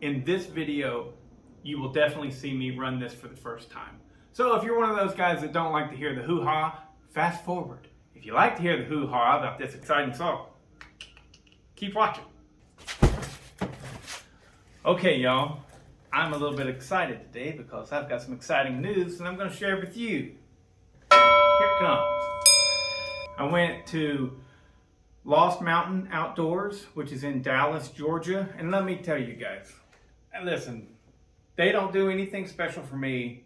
In this video, you will definitely see me run this for the first time. So if you're one of those guys that don't like to hear the hoo-ha, fast forward. If you like to hear the hoo-ha about this exciting song, keep watching. Okay, y'all, I'm a little bit excited today because I've got some exciting news and I'm going to share it with you. Here it comes. I went to Lost Mountain Outdoors, which is in Dallas, Georgia, and let me tell you guys, listen, they don't do anything special for me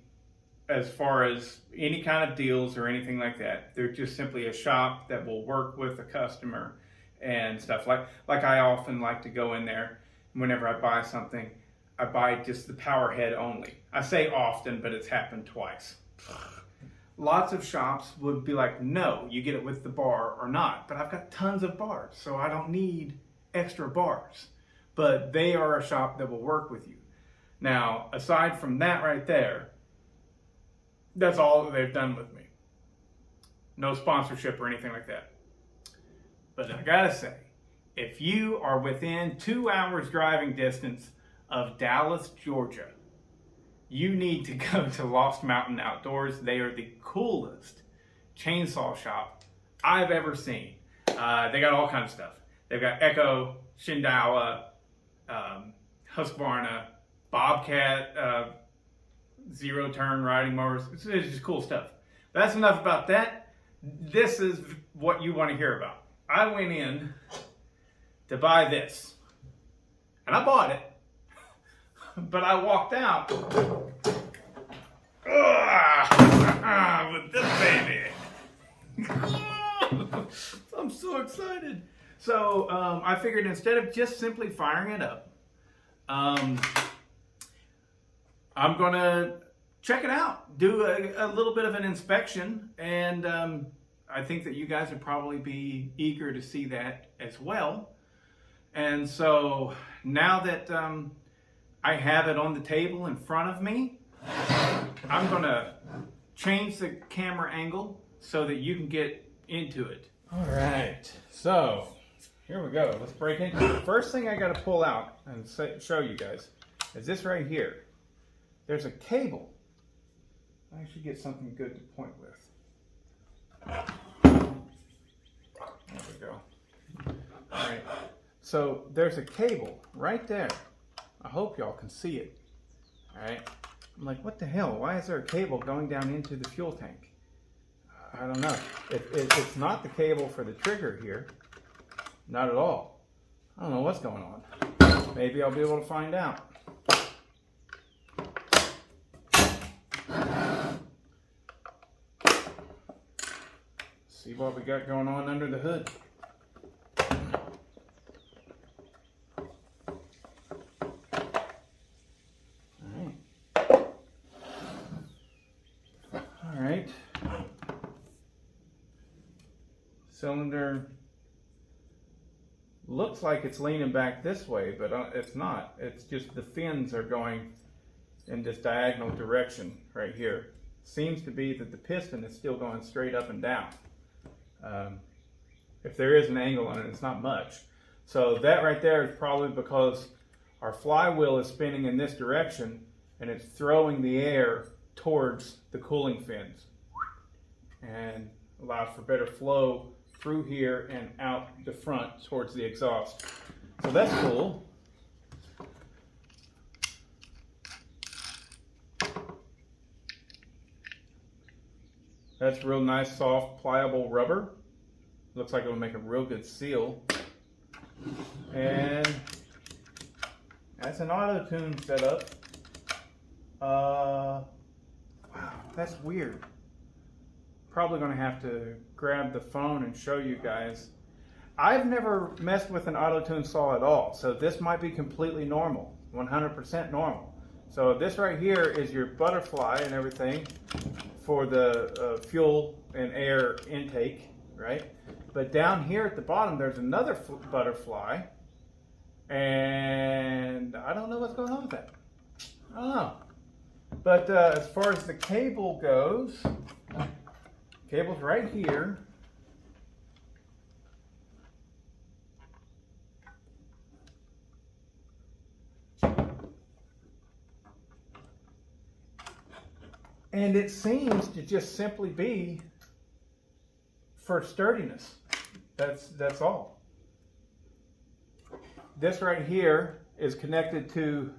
as far as any kind of deals or anything like that. They're just simply a shop that will work with a customer and stuff. Like I often like to go in there, and whenever I buy something, I buy just the power head only. I say often, but it's happened twice. Lots of shops would be like, no, you get it with the bar or not. But I've got tons of bars, so I don't need extra bars. But they are a shop that will work with you. Now, aside from that right there, that's all that they've done with me. No sponsorship or anything like that. But I gotta say, if you are within 2 hours driving distance of Dallas, Georgia, you need to go to Lost Mountain Outdoors. They are the coolest chainsaw shop I've ever seen. They got all kinds of stuff. They've got Echo, Shindawa, Husqvarna, Bobcat, zero-turn riding mowers. It's just cool stuff. But that's enough about that. This is what you want to hear about. I went in to buy this, and I bought it, but I walked out with this baby. I'm so excited. So I figured instead of just simply firing it up, I'm going to check it out, do a little bit of an inspection, and I think that you guys would probably be eager to see that as well. And so now that I have it on the table in front of me, I'm going to change the camera angle so that you can get into it. All right, so here we go. Let's break into it. The first thing I got to pull out and show you guys is this right here. There's a cable. I should get something good to point with. There we go. All right. So there's a cable right there. I hope y'all can see it. All right. I'm like, what the hell? Why is there a cable going down into the fuel tank? I don't know. It's not the cable for the trigger here. Not at all. I don't know what's going on. Maybe I'll be able to find out. See what we got going on under the hood. All right. Cylinder looks like it's leaning back this way, but it's not. It's just the fins are going in this diagonal direction right here. Seems to be that the piston is still going straight up and down. If there is an angle on it, it's not much. So that right there is probably because our flywheel is spinning in this direction and it's throwing the air towards the cooling fins and allows for better flow through here and out the front towards the exhaust. So that's cool. That's real nice, soft, pliable rubber. Looks like it'll make a real good seal. And that's an auto-tune setup. Wow, that's weird. Probably gonna have to grab the phone and show you guys. I've never messed with an auto-tune saw at all, so this might be completely normal, 100% normal. So this right here is your butterfly and everything for the fuel and air intake, right? But down here at the bottom, there's another butterfly, and I don't know what's going on with that. I don't know. But as far as the cable goes, cable's right here. And it seems to just simply be for sturdiness. That's all. This right here is connected to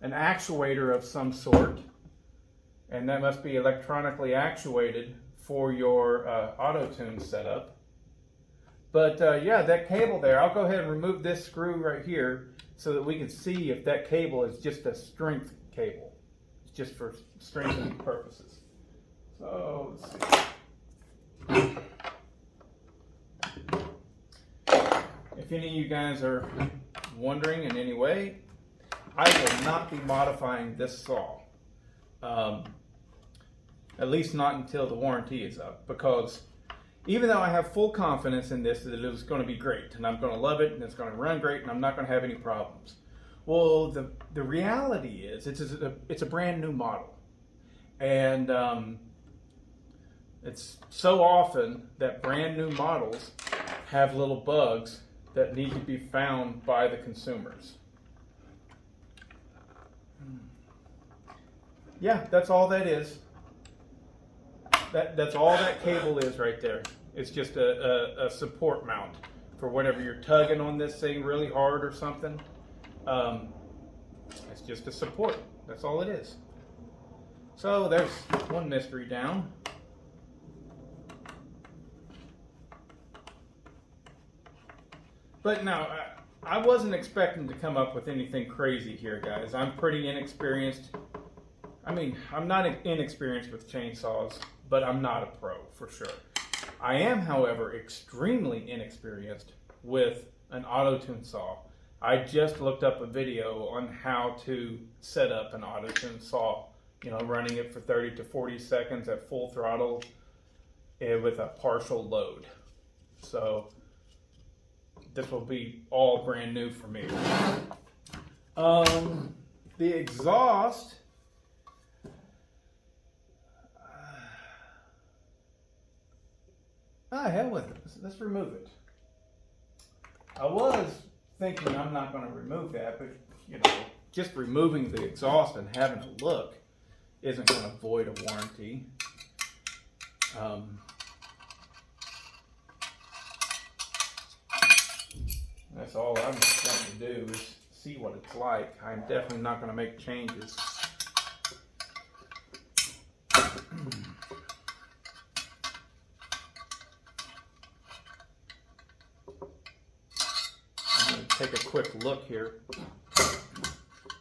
an actuator of some sort, and that must be electronically actuated for your auto-tune setup. But yeah, that cable there, I'll go ahead and remove this screw right here so that we can see if that cable is just a strength cable. It's just for strengthening purposes. So let's see. If any of you guys are wondering in any way, I will not be modifying this saw. At least not until the warranty is up, because even though I have full confidence in this, that it was going to be great, and I'm going to love it, and it's going to run great, and I'm not going to have any problems. Well, the reality is, it's a brand new model. And it's so often that brand new models have little bugs that need to be found by the consumers. Yeah, that's all that is. That's all that cable is right there. It's just a support mount for whenever you're tugging on this thing really hard or something. It's just a support. That's all it is. So there's one mystery down. But no, I wasn't expecting to come up with anything crazy here, guys. I'm pretty inexperienced. I mean, I'm not inexperienced with chainsaws, but I'm not a pro, for sure. I am, however, extremely inexperienced with an auto-tune saw. I just looked up a video on how to set up an auto-tune saw, you know, running it for 30 to 40 seconds at full throttle with a partial load. So this will be all brand new for me. The exhaust, hell with it. Let's remove it. I was thinking I'm not going to remove that, but you know, just removing the exhaust and having a look isn't going to void a warranty. That's all I'm going to do is see what it's like. I'm definitely not going to make changes. I'm going to take a quick look here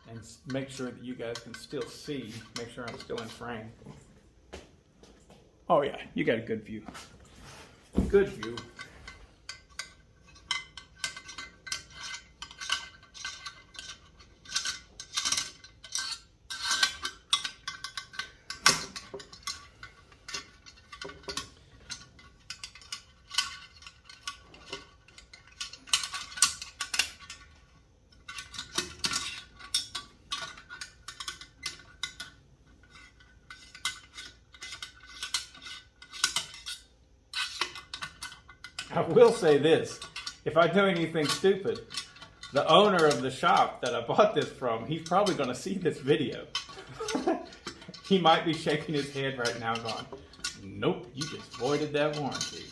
and make sure that you guys can still see, make sure I'm still in frame. Oh yeah, you got a good view. Good view. I will say this, if I do anything stupid, the owner of the shop that I bought this from, he's probably going to see this video. He might be shaking his head right now going, nope, you just voided that warranty.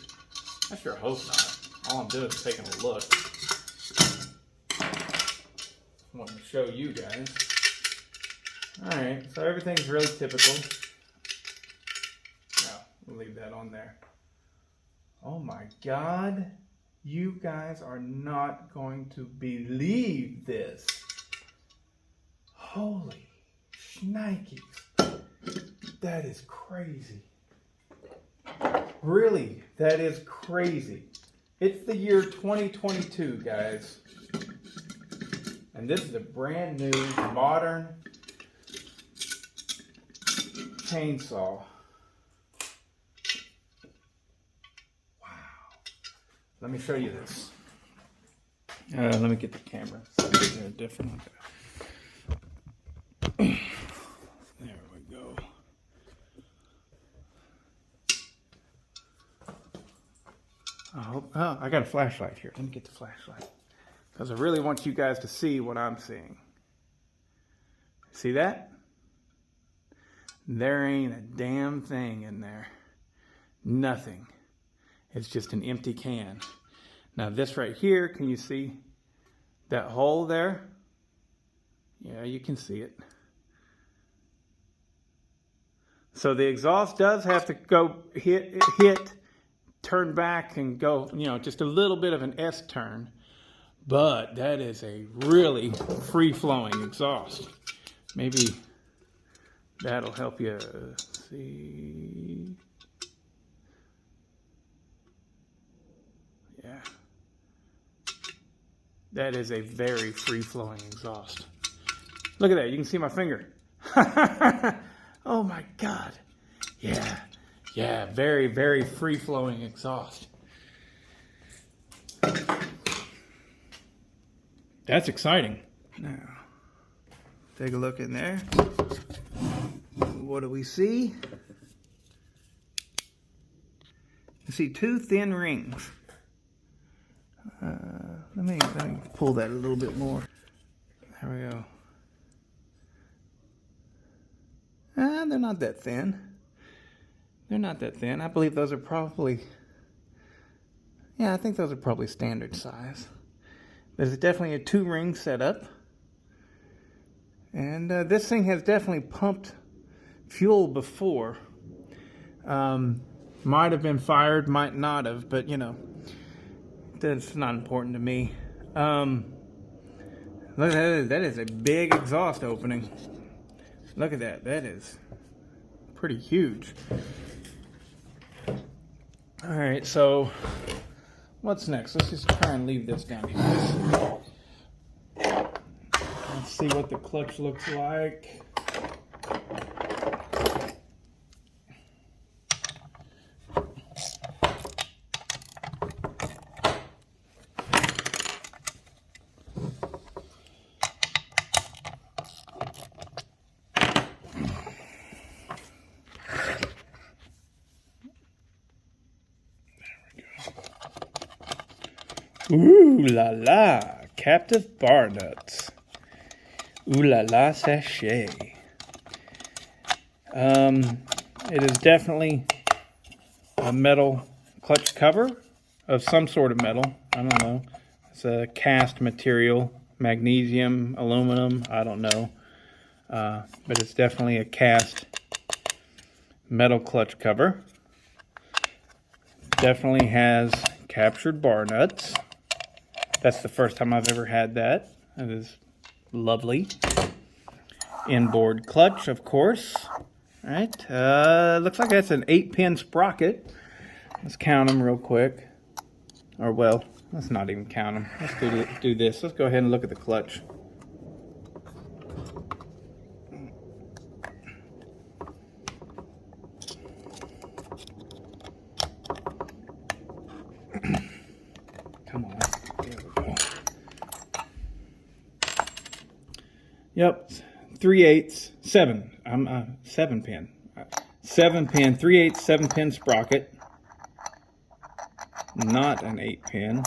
I sure hope not. All I'm doing is taking a look. I want to show you guys. Alright, so everything's really typical. No, we'll leave that on there. Oh my God, you guys are not going to believe this. Holy shnikes. That is crazy. Really, that is crazy. It's the year 2022, guys. And this is a brand new, modern chainsaw. Let me show you this. Let me get the camera. So they're different. There we go. Oh, I got a flashlight here. Let me get the flashlight. Because I really want you guys to see what I'm seeing. See that? There ain't a damn thing in there. Nothing. It's just an empty can. Now this right here, can you see that hole there? Yeah, you can see it. So the exhaust does have to go hit, turn back and go, you know, just a little bit of an S turn. But that is a really free-flowing exhaust. Maybe that'll help you see. Yeah. That is a very free-flowing exhaust. Look at that. You can see my finger. Oh my God. Yeah. Yeah. Very, very free-flowing exhaust. That's exciting. Now, take a look in there. What do we see? You see two thin rings. Let me pull that a little bit more. There we go. They're not that thin. They're not that thin. I believe those are probably, yeah, I think those are probably standard size. There's definitely a 2-ring setup. And this thing has definitely pumped fuel before. Might have been fired, might not have, but you know, that's not important to me. Look at that, that is a big exhaust opening. Look at that, that is pretty huge. All right, so what's next? Let's just try and leave this down here. Let's see what the clutch looks like. Ooh la la, captive bar nuts. Ooh la la sachet. It is definitely a metal clutch cover of some sort of metal. I don't know. It's a cast material, magnesium, aluminum, I don't know. But it's definitely a cast metal clutch cover. Definitely has captured bar nuts. That's the first time I've ever had that. That is lovely. Inboard clutch, of course. All right. Looks like that's an 8-pin sprocket. Let's count them real quick. Or, well, let's not even count them. Let's do this. Let's go ahead and look at the clutch. Come on. There we go. Yep. 3/8, 7. I'm 7-pin. 7-pin, 3/8, 7-pin sprocket. Not an 8-pin.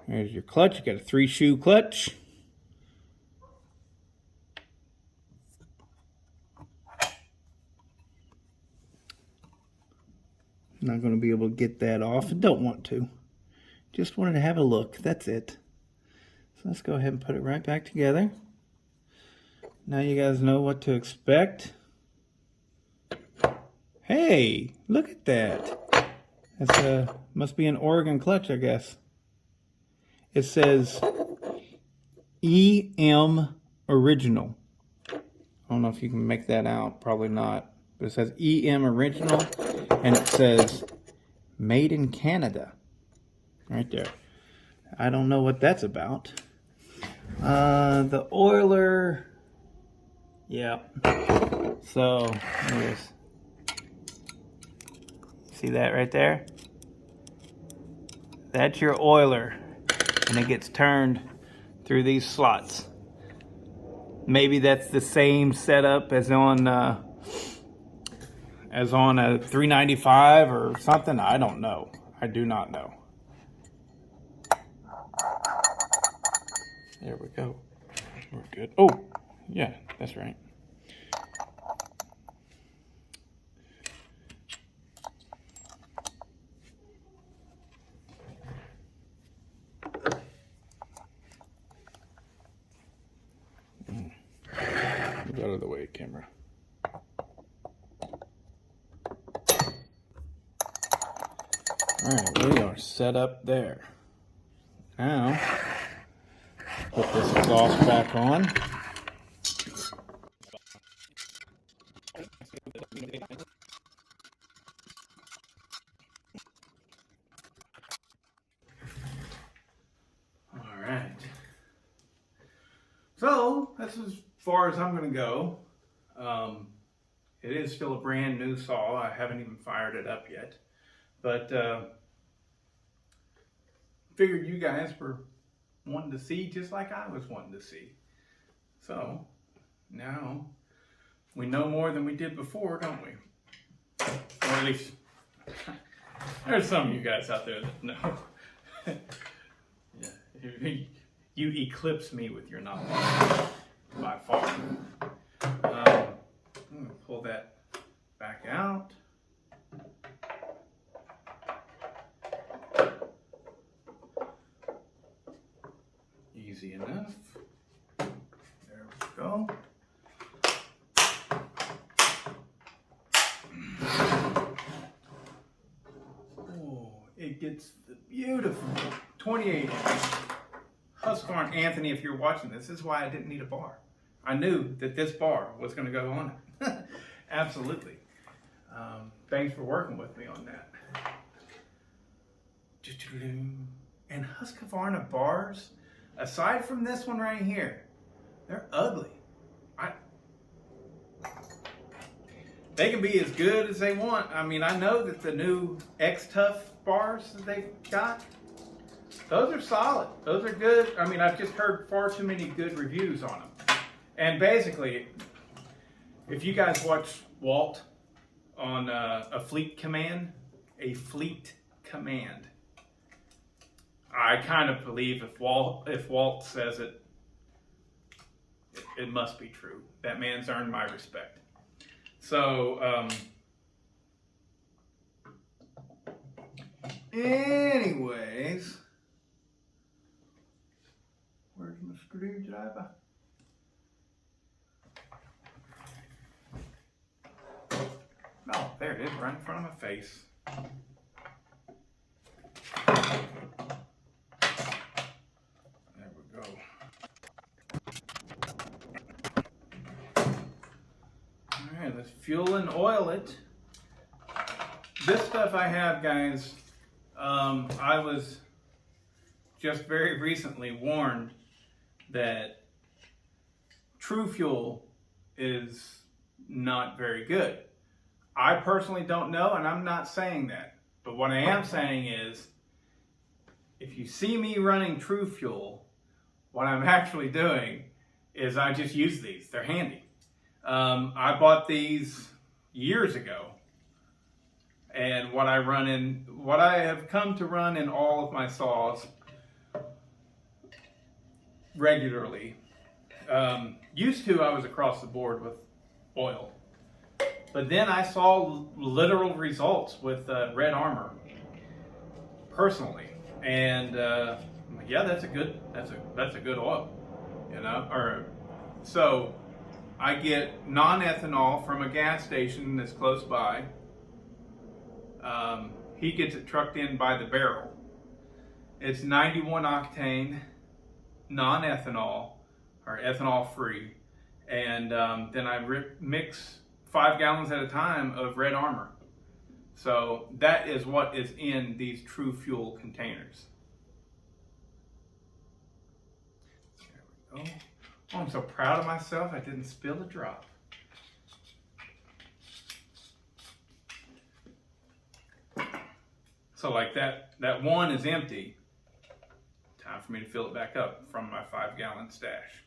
There's your clutch. You got a 3-shoe clutch. Not going to be able to get that off. I don't want to. Just wanted to have a look. That's it. So let's go ahead and put it right back together. Now you guys know what to expect. Hey, look at that. That's must be an Oregon clutch, I guess. It says EM Original. I don't know if you can make that out. Probably not. But it says EM Original. And it says Made in Canada. Right there. I don't know what that's about. The oiler. Yeah. So, here's. See that right there? That's your oiler. And it gets turned through these slots. Maybe that's the same setup as on as on a 395 or something. I don't know. I do not know. There we go. We're good. Oh, yeah, that's right. Move out of the way, camera. All right, we are set up there. Now, put this exhaust back on. All right. So, that's as far as I'm going to go. It is still a brand new saw. I haven't even fired it up yet. But figured you guys were wanting to see just like I was wanting to see. So now we know more than we did before, don't we? Or at least there's some of you guys out there that know. Yeah. You eclipse me with your knowledge by far. I'm going to pull that back out. Easy enough. There we go. Oh, it gets the beautiful 28-inch Husqvarna. Anthony, if you're watching this is why I didn't need a bar. I knew that this bar was going to go on it. Absolutely. Thanks for working with me on that. And Husqvarna bars, aside from this one right here, they're ugly. They can be as good as they want. I mean, I know that the new X-Tough bars that they've got, those are solid. Those are good. I mean, I've just heard far too many good reviews on them. And basically, if you guys watch Walt on a fleet command, I kind of believe if Walt says it, it must be true. That man's earned my respect. So, anyways, where's my screwdriver? Oh, there it is, right in front of my face. There we go. All right, let's fuel and oil it. This stuff I have, guys, I was just very recently warned that True Fuel is not very good. I personally don't know, and I'm not saying that. But what I am saying is, if you see me running True Fuel, what I'm actually doing is I just use these. They're handy. I bought these years ago, and what I have come to run in all of my saws regularly. Used to, I was across the board with oil. But then I saw literal results with Red Armor, personally, and yeah, that's a good oil, you know. So I get non-ethanol from a gas station that's close by. He gets it trucked in by the barrel. It's 91 octane, non-ethanol or ethanol free, and then I mix 5 gallons at a time of Red Armor. So that is what is in these True Fuel containers. There we go. Oh, I'm so proud of myself. I didn't spill a drop. So like that one is empty. Time for me to fill it back up from my 5-gallon stash.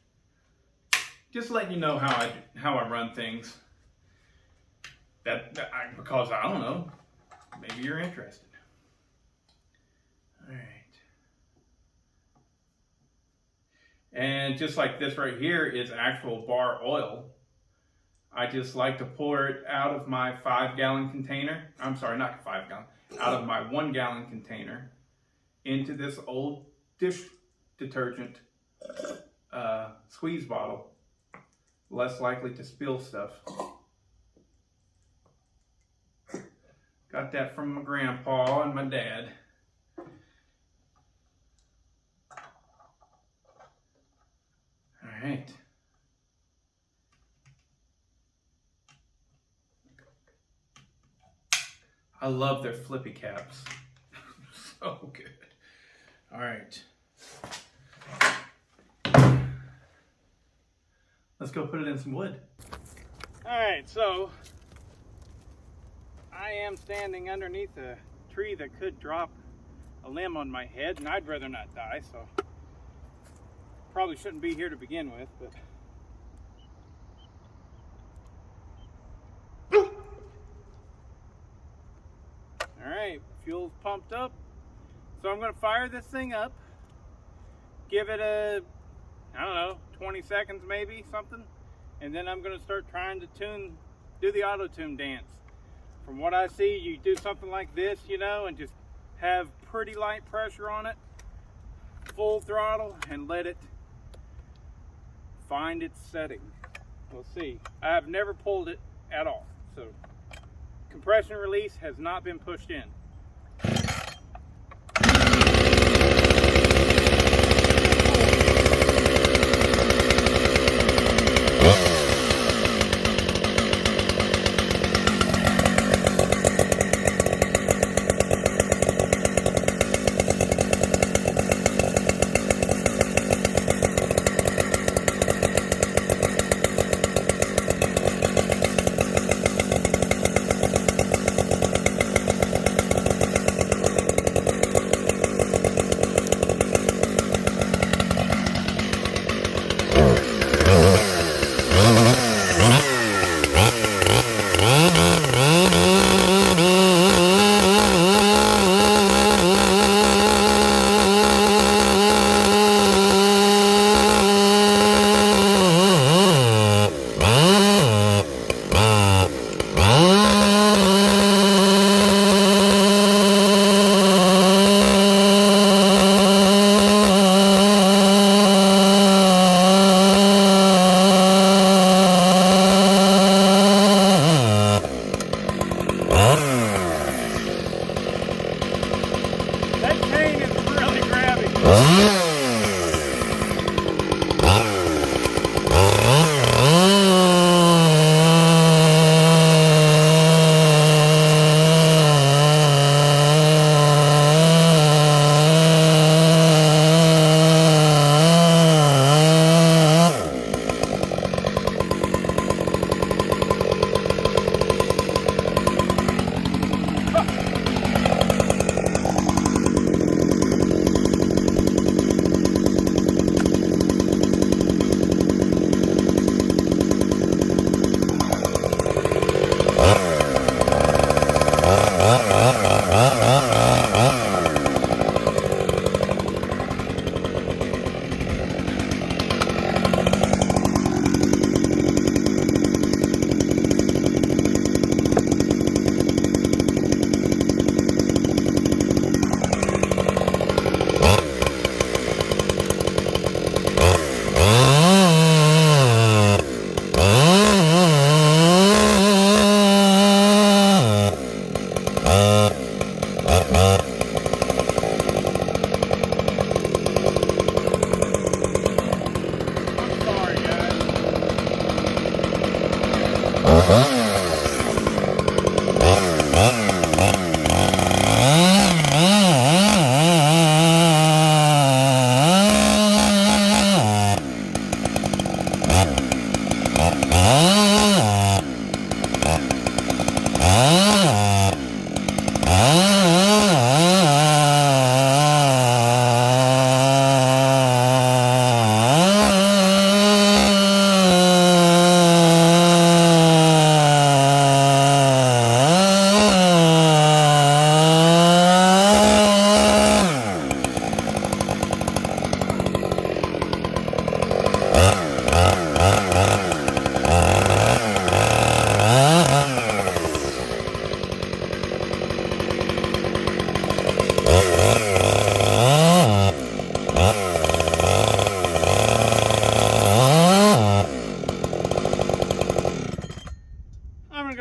Just letting you know how I run things. Because I don't know, maybe you're interested. All right. And just like this right here is actual bar oil. I just like to pour it out of my 5-gallon container. I'm sorry, not 5-gallon. Out of my 1-gallon container into this old dish detergent squeeze bottle. Less likely to spill stuff. Got that from my grandpa and my dad. All right. I love their flippy caps. So good. All right. Let's go put it in some wood. All right, so I am standing underneath a tree that could drop a limb on my head, and I'd rather not die, so probably shouldn't be here to begin with, but all right, fuel's pumped up. So I'm gonna fire this thing up, give it a, I don't know, 20 seconds maybe, something. And then I'm gonna start trying to do the auto-tune dance. From what I see, you do something like this, you know, and just have pretty light pressure on it, full throttle, and let it find its setting. We'll see. I have never pulled it at all. So compression release has not been pushed in.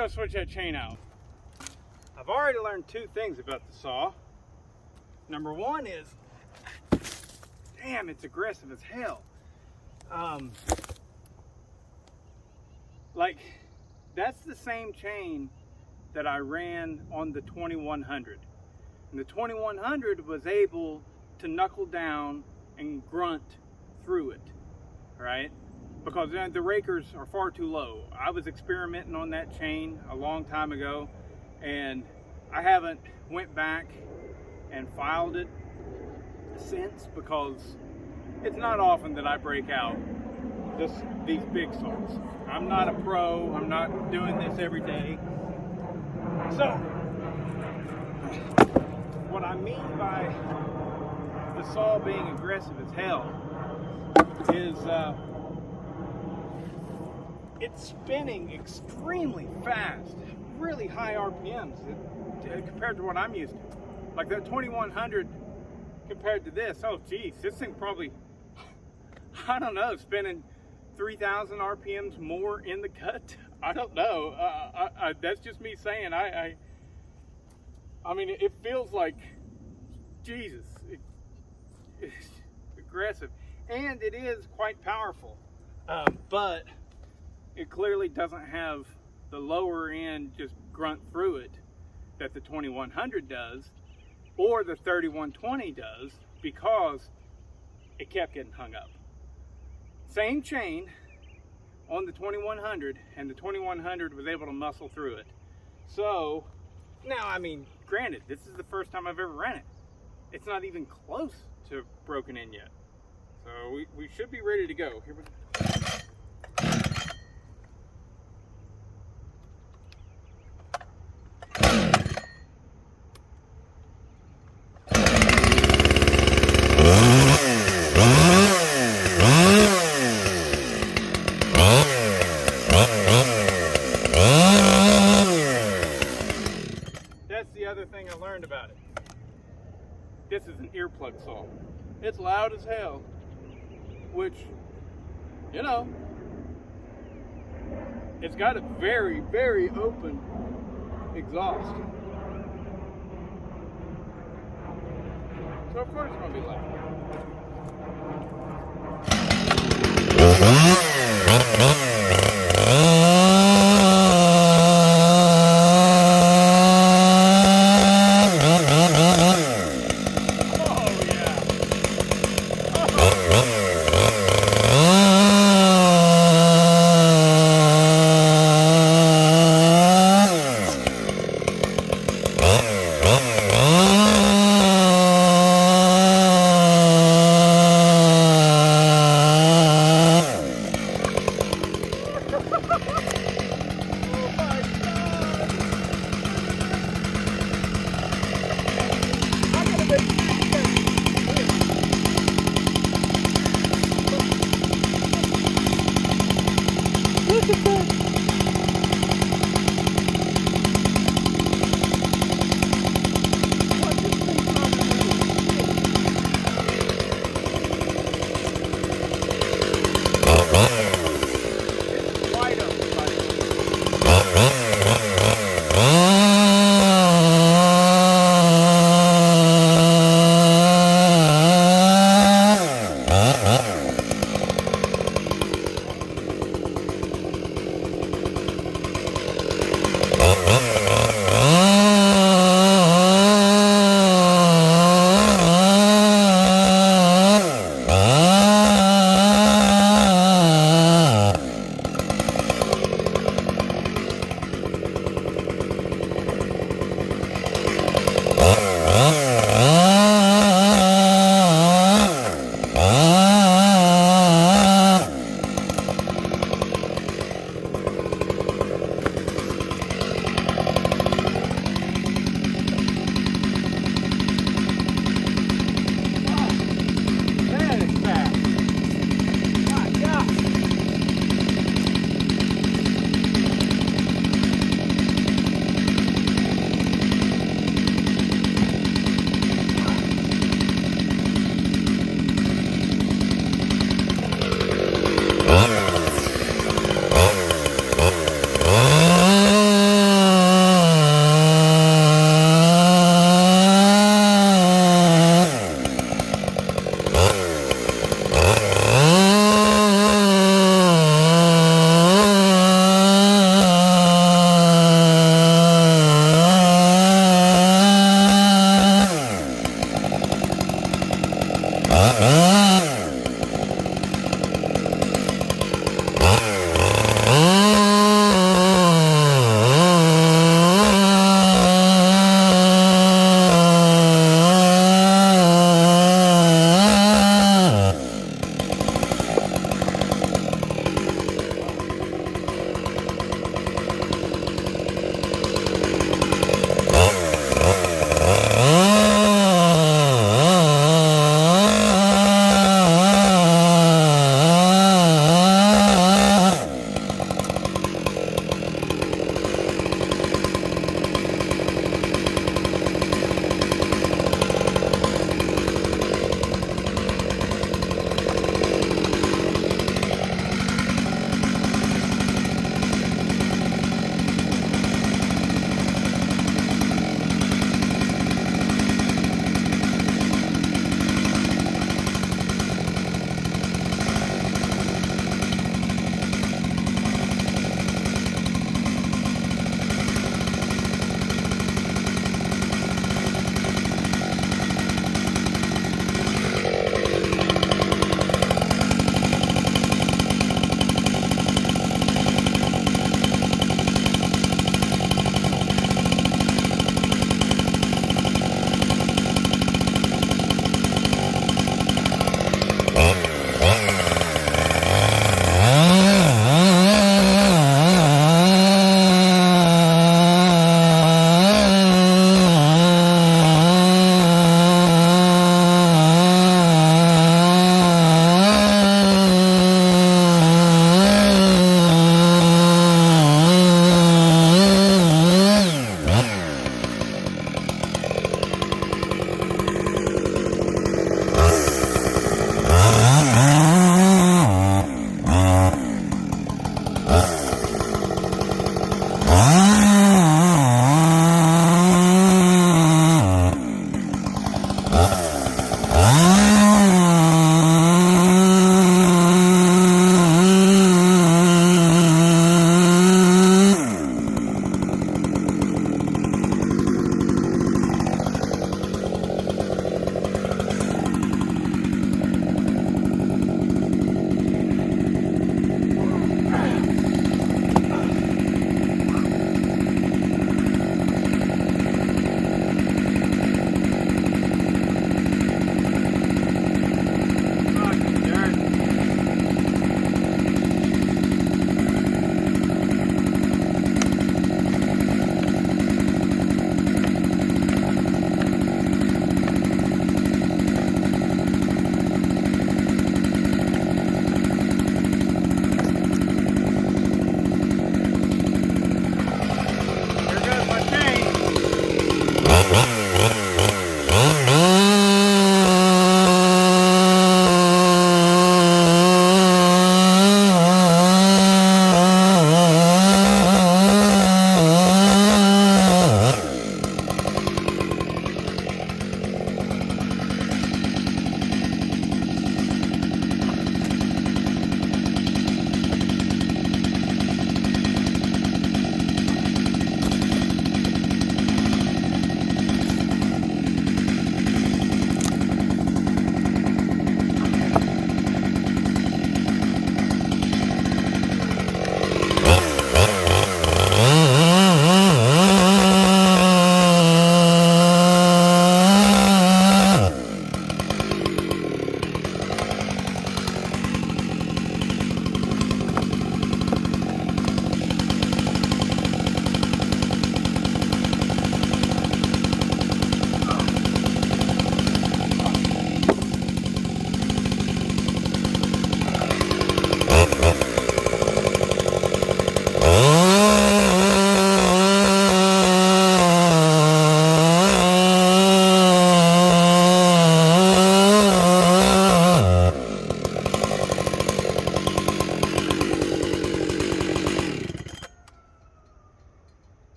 go switch that chain out. I've already learned two things about the saw. Number one is, damn, it's aggressive as hell. Like, that's the same chain that I ran on the 2100. And the 2100 was able to knuckle down and grunt through it, right? Because the rakers are far too low. I was experimenting on that chain a long time ago, and I haven't went back and filed it since, because it's not often that I break out these big saws. I'm not a pro, I'm not doing this every day. So, what I mean by the saw being aggressive as hell is it's spinning extremely fast, really high RPMs compared to what I'm used to. Like that 2100 compared to this, oh geez, this thing probably, I don't know, spinning 3,000 RPMs more in the cut. I don't know. That's just me saying. I mean, it feels like, Jesus, it's aggressive, and it is quite powerful. But it clearly doesn't have the lower end just grunt through it that the 2100 does, or the 3120 does, because it kept getting hung up. Same chain on the 2100, and the 2100 was able to muscle through it. So now, I mean, granted, this is the first time I've ever ran it. It's not even close to broken in yet. So we should be ready to go. Here we go. Thing I learned about it. This is an earplug saw. It's loud as hell, which, you know, it's got a very, very open exhaust. So of course it's going to be loud.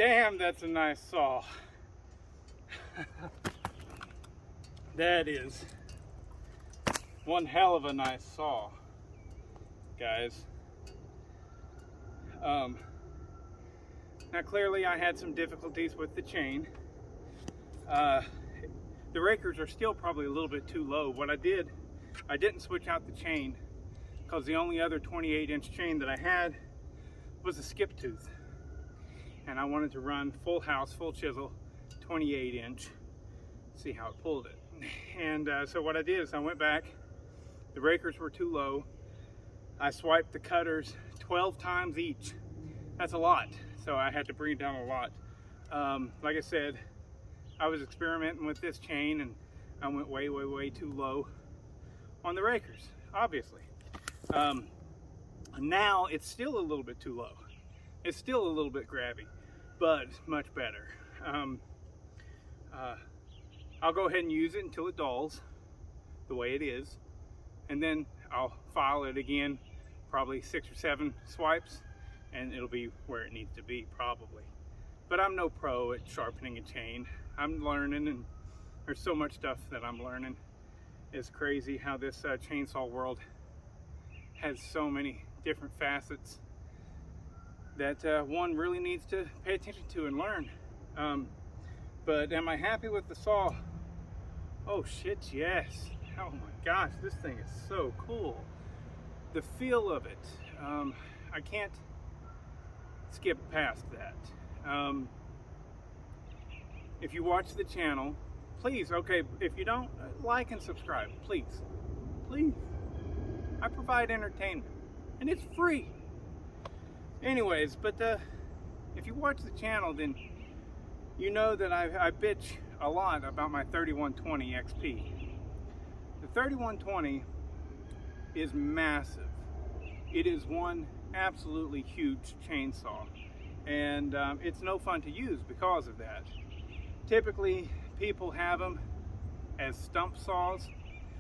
Damn, that's a nice saw. That is one hell of a nice saw, guys. Now clearly I had some difficulties with the chain. The rakers are still probably a little bit too low. What I didn't switch out the chain because the only other 28-inch chain that I had was a skip tooth. And I wanted to run full house, full chisel, 28-inch, see how it pulled it. And so what I did is I went back, the rakers were too low. I swiped the cutters 12 times each. That's a lot, so I had to bring it down a lot. Like I said, I was experimenting with this chain and I went way, way, way too low on the rakers, obviously. Now it's still a little bit too low. It's still a little bit grabby, but much better. I'll go ahead and use it until it dulls the way it is, and then I'll file it again, probably 6 or 7 swipes, and it'll be where it needs to be probably. But I'm no pro at sharpening a chain. I'm learning, and there's so much stuff that I'm learning. It's crazy how this chainsaw world has so many different facets that one really needs to pay attention to and learn. But am I happy with the saw? Oh shit, yes. Oh my gosh, this thing is so cool. The feel of it, I can't skip past that. If you watch the channel, please, okay, if you don't, like and subscribe, please, please. I provide entertainment, and it's free. Anyways, but if you watch the channel, then you know that I bitch a lot about my 3120 XP. The 3120 is massive. It is one absolutely huge chainsaw, and it's no fun to use because of that. Typically, people have them as stump saws,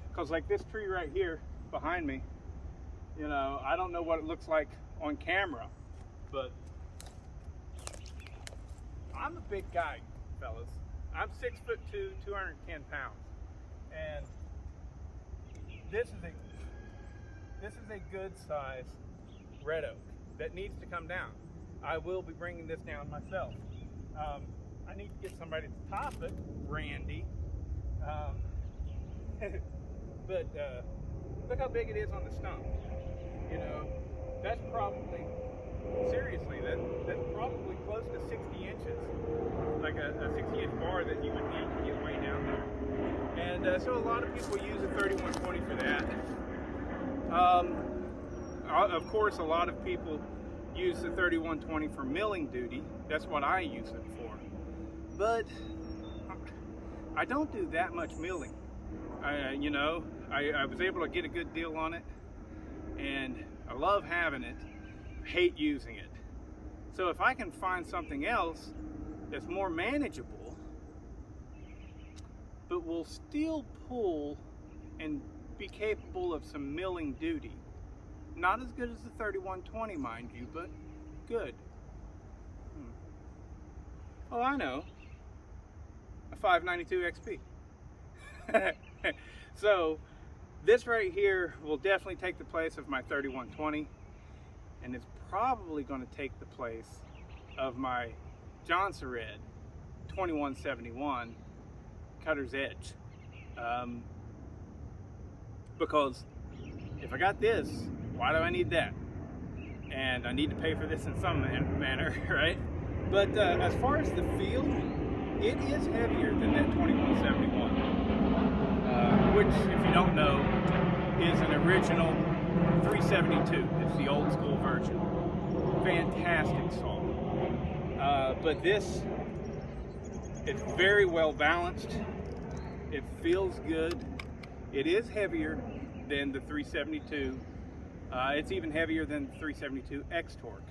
because like this tree right here behind me, you know, I don't know what it looks like on camera, but I'm a big guy, fellas. I'm 6'2", 210 pounds, and this is a good size red oak that needs to come down. I will be bringing this down myself. I need to get somebody to top it, Randy. But look how big it is on the stump. You know, that's probably, seriously, that's probably close to 60 inches. Like a 60-inch bar that you would need to get way down there. And so a lot of people use a 3120 for that. Of course, a lot of people use the 3120 for milling duty. That's what I use it for. But I don't do that much milling. You know, I was able to get a good deal on it, and I love having it, hate using it. So if I can find something else that's more manageable, but will still pull and be capable of some milling duty. Not as good as the 3120, mind you, but good. Oh, I know. A 592 XP. So this right here will definitely take the place of my 3120, and it's probably going to take the place of my Johnson Red 2171 cutter's edge. Because if I got this, why do I need that? And I need to pay for this in some manner, right? But as far as the feel, it is heavier than that 2171, which, if you don't know, is an original 372. It's the old school version. Fantastic saw. But this, it's very well balanced. It feels good. It is heavier than the 372. It's even heavier than the 372 X-Torque,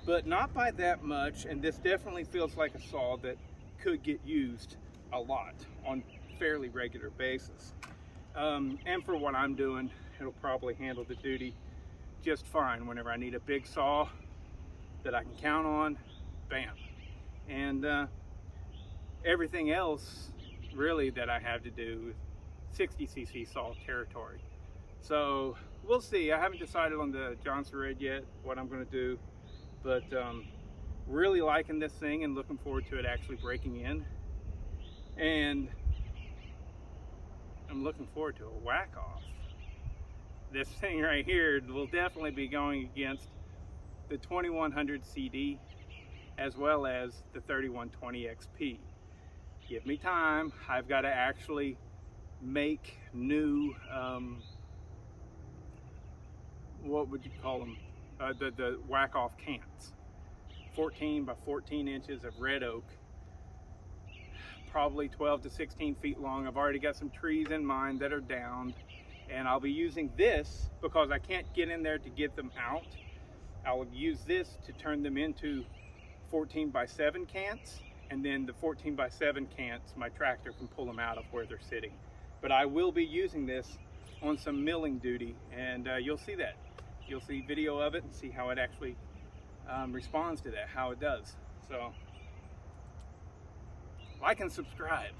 but not by that much. And this definitely feels like a saw that could get used a lot on a fairly regular basis. And for what I'm doing, it'll probably handle the duty just fine. Whenever I need a big saw that I can count on, bam. and everything else really that I have to do 60cc saw territory. So we'll see. I haven't decided on the Johnson Red yet what I'm going to do, but really liking this thing and looking forward to it actually breaking in. And I'm looking forward to a Wack-Off. This thing right here will definitely be going against the 2100 CD as well as the 3120 XP. Give me time. I've got to actually make new, what would you call them? The Wack-Off cants. 14 by 14 inches of red oak, probably 12 to 16 feet long. I've already got some trees in mind that are downed, and I'll be using this because I can't get in there to get them out. I'll use this to turn them into 14 by 7 cants, and then the 14 by 7 cants, my tractor can pull them out of where they're sitting. But I will be using this on some milling duty, and you'll see that. You'll see video of it and see how it actually responds to that, how it does. So like and subscribe.